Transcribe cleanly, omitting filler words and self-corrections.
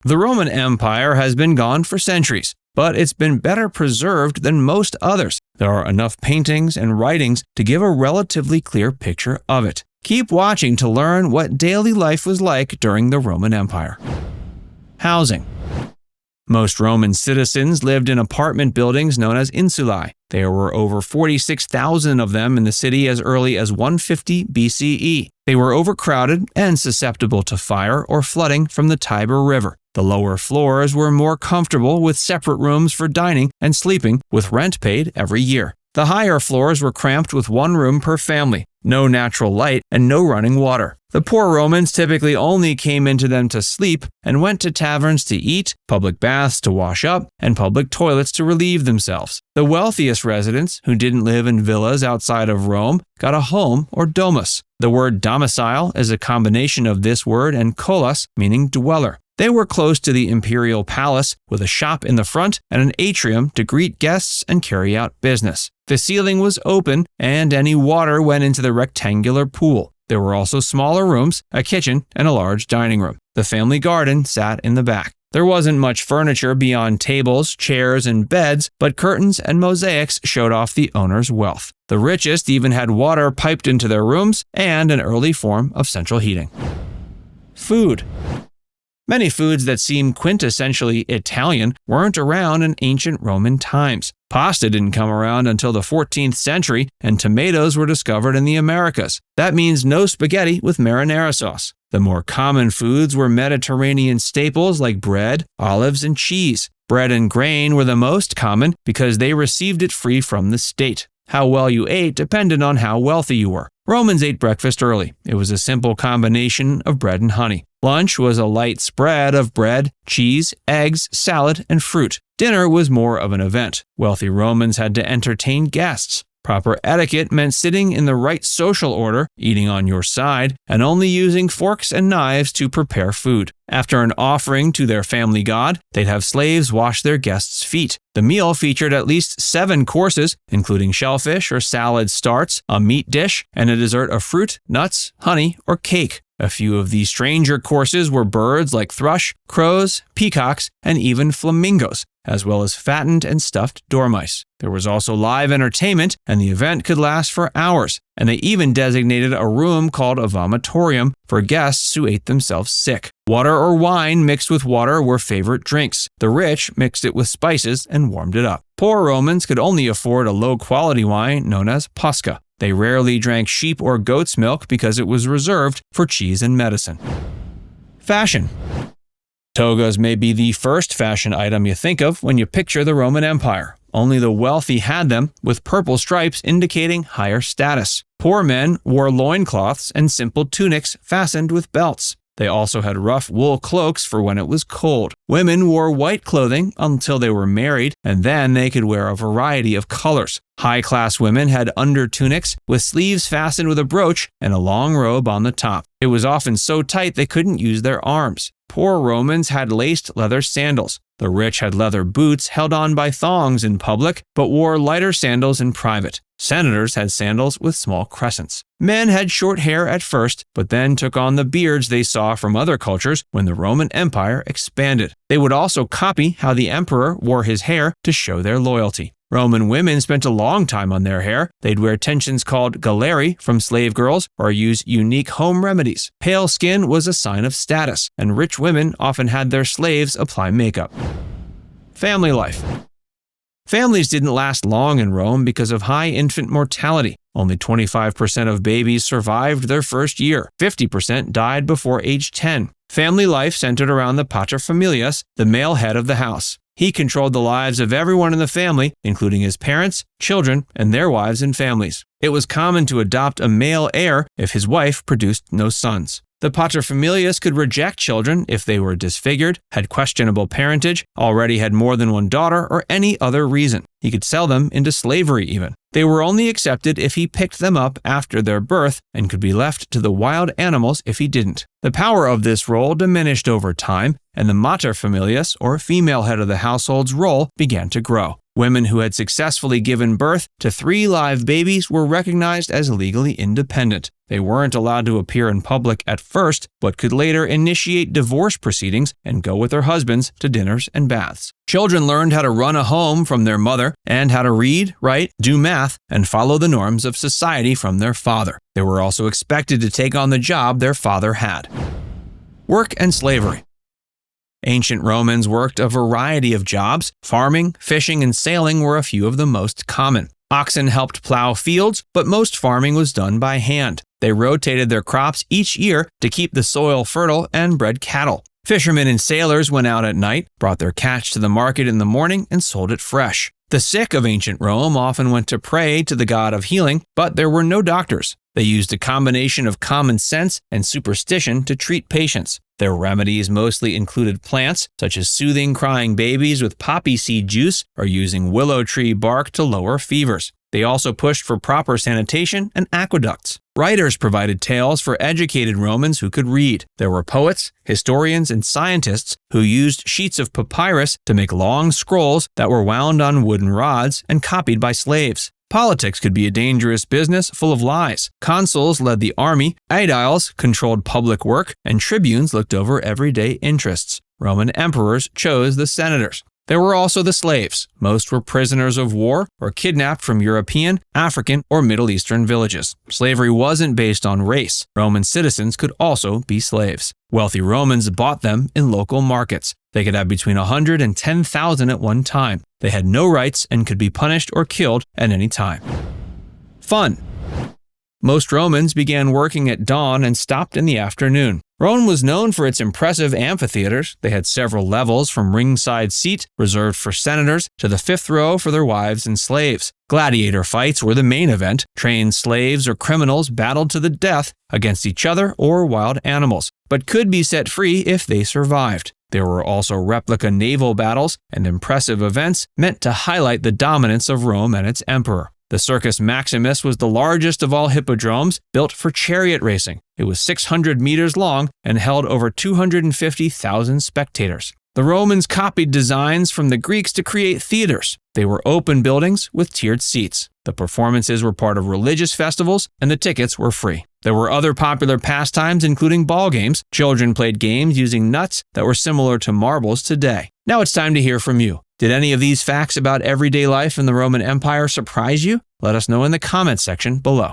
The Roman Empire has been gone for centuries, but it's been better preserved than most others. There are enough paintings and writings to give a relatively clear picture of it. Keep watching to learn what daily life was like during the Roman Empire. Housing. Most Roman citizens lived in apartment buildings known as insulae. There were over 46,000 of them in the city as early as 150 BCE. They were overcrowded and susceptible to fire or flooding from the Tiber River. The lower floors were more comfortable with separate rooms for dining and sleeping, with rent paid every year. The higher floors were cramped with one room per family, no natural light, and no running water. The poor Romans typically only came into them to sleep and went to taverns to eat, public baths to wash up, and public toilets to relieve themselves. The wealthiest residents, who didn't live in villas outside of Rome, got a home or domus. The word domicile is a combination of this word and kolos, meaning dweller. They were close to the imperial palace, with a shop in the front and an atrium to greet guests and carry out business. The ceiling was open, and any water went into the rectangular pool. There were also smaller rooms, a kitchen, and a large dining room. The family garden sat in the back. There wasn't much furniture beyond tables, chairs, and beds, but curtains and mosaics showed off the owner's wealth. The richest even had water piped into their rooms and an early form of central heating. Food. Many foods that seem quintessentially Italian weren't around in ancient Roman times. Pasta didn't come around until the 14th century, and tomatoes were discovered in the Americas. That means no spaghetti with marinara sauce. The more common foods were Mediterranean staples like bread, olives, and cheese. Bread and grain were the most common because they received it free from the state. How well you ate depended on how wealthy you were. Romans ate breakfast early. It was a simple combination of bread and honey. Lunch was a light spread of bread, cheese, eggs, salad, and fruit. Dinner was more of an event. Wealthy Romans had to entertain guests. Proper etiquette meant sitting in the right social order, eating on your side, and only using forks and knives to prepare food. After an offering to their family god, they'd have slaves wash their guests' feet. The meal featured at least 7 courses, including shellfish or salad starts, a meat dish, and a dessert of fruit, nuts, honey, or cake. A few of these stranger courses were birds like thrush, crows, peacocks, and even flamingos, as well as fattened and stuffed dormice. There was also live entertainment, and the event could last for hours, and they even designated a room called a vomitorium for guests who ate themselves sick. Water or wine mixed with water were favorite drinks. The rich mixed it with spices and warmed it up. Poor Romans could only afford a low-quality wine known as posca. They rarely drank sheep or goat's milk because it was reserved for cheese and medicine. Fashion. Togas may be the first fashion item you think of when you picture the Roman Empire. Only the wealthy had them, with purple stripes indicating higher status. Poor men wore loincloths and simple tunics fastened with belts. They also had rough wool cloaks for when it was cold. Women wore white clothing until they were married, and then they could wear a variety of colors. High-class women had undertunics with sleeves fastened with a brooch and a long robe on the top. It was often so tight they couldn't use their arms. Poor Romans had laced leather sandals. The rich had leather boots held on by thongs in public, but wore lighter sandals in private. Senators had sandals with small crescents. Men had short hair at first, but then took on the beards they saw from other cultures when the Roman Empire expanded. They would also copy how the emperor wore his hair to show their loyalty. Roman women spent a long time on their hair. They'd wear tensions called galleri from slave girls or use unique home remedies. Pale skin was a sign of status, and rich women often had their slaves apply makeup. Family life. Families didn't last long in Rome because of high infant mortality. Only 25% of babies survived their first year. 50% died before age 10. Family life centered around the paterfamilias, the male head of the house. He controlled the lives of everyone in the family, including his parents, children, and their wives and families. It was common to adopt a male heir if his wife produced no sons. The paterfamilias could reject children if they were disfigured, had questionable parentage, already had more than one daughter, or any other reason. He could sell them into slavery even. They were only accepted if he picked them up after their birth and could be left to the wild animals if he didn't. The power of this role diminished over time, and the materfamilias, or female head of the household's role, began to grow. Women who had successfully given birth to 3 live babies were recognized as legally independent. They weren't allowed to appear in public at first, but could later initiate divorce proceedings and go with their husbands to dinners and baths. Children learned how to run a home from their mother and how to read, write, do math, and follow the norms of society from their father. They were also expected to take on the job their father had. Work and slavery. Ancient Romans worked a variety of jobs. Farming, fishing, and sailing were a few of the most common. Oxen helped plow fields, but most farming was done by hand. They rotated their crops each year to keep the soil fertile and bred cattle. Fishermen and sailors went out at night, brought their catch to the market in the morning, and sold it fresh. The sick of ancient Rome often went to pray to the god of healing, but there were no doctors. They used a combination of common sense and superstition to treat patients. Their remedies mostly included plants, such as soothing crying babies with poppy seed juice or using willow tree bark to lower fevers. They also pushed for proper sanitation and aqueducts. Writers provided tales for educated Romans who could read. There were poets, historians, and scientists who used sheets of papyrus to make long scrolls that were wound on wooden rods and copied by slaves. Politics could be a dangerous business full of lies. Consuls led the army, aediles controlled public work, and tribunes looked over everyday interests. Roman emperors chose the senators. There were also the slaves. Most were prisoners of war or kidnapped from European, African, or Middle Eastern villages. Slavery wasn't based on race. Roman citizens could also be slaves. Wealthy Romans bought them in local markets. They could have between 100 and 10,000 at one time. They had no rights and could be punished or killed at any time. Fun. Most Romans began working at dawn and stopped in the afternoon. Rome was known for its impressive amphitheaters. They had several levels, from ringside seat, reserved for senators, to the 5th row for their wives and slaves. Gladiator fights were the main event. Trained slaves or criminals battled to the death against each other or wild animals, but could be set free if they survived. There were also replica naval battles and impressive events meant to highlight the dominance of Rome and its emperor. The Circus Maximus was the largest of all hippodromes, built for chariot racing. It was 600 meters long and held over 250,000 spectators. The Romans copied designs from the Greeks to create theaters. They were open buildings with tiered seats. The performances were part of religious festivals, and the tickets were free. There were other popular pastimes, including ball games. Children played games using nuts that were similar to marbles today. Now it's time to hear from you. Did any of these facts about everyday life in the Roman Empire surprise you? Let us know in the comments section below.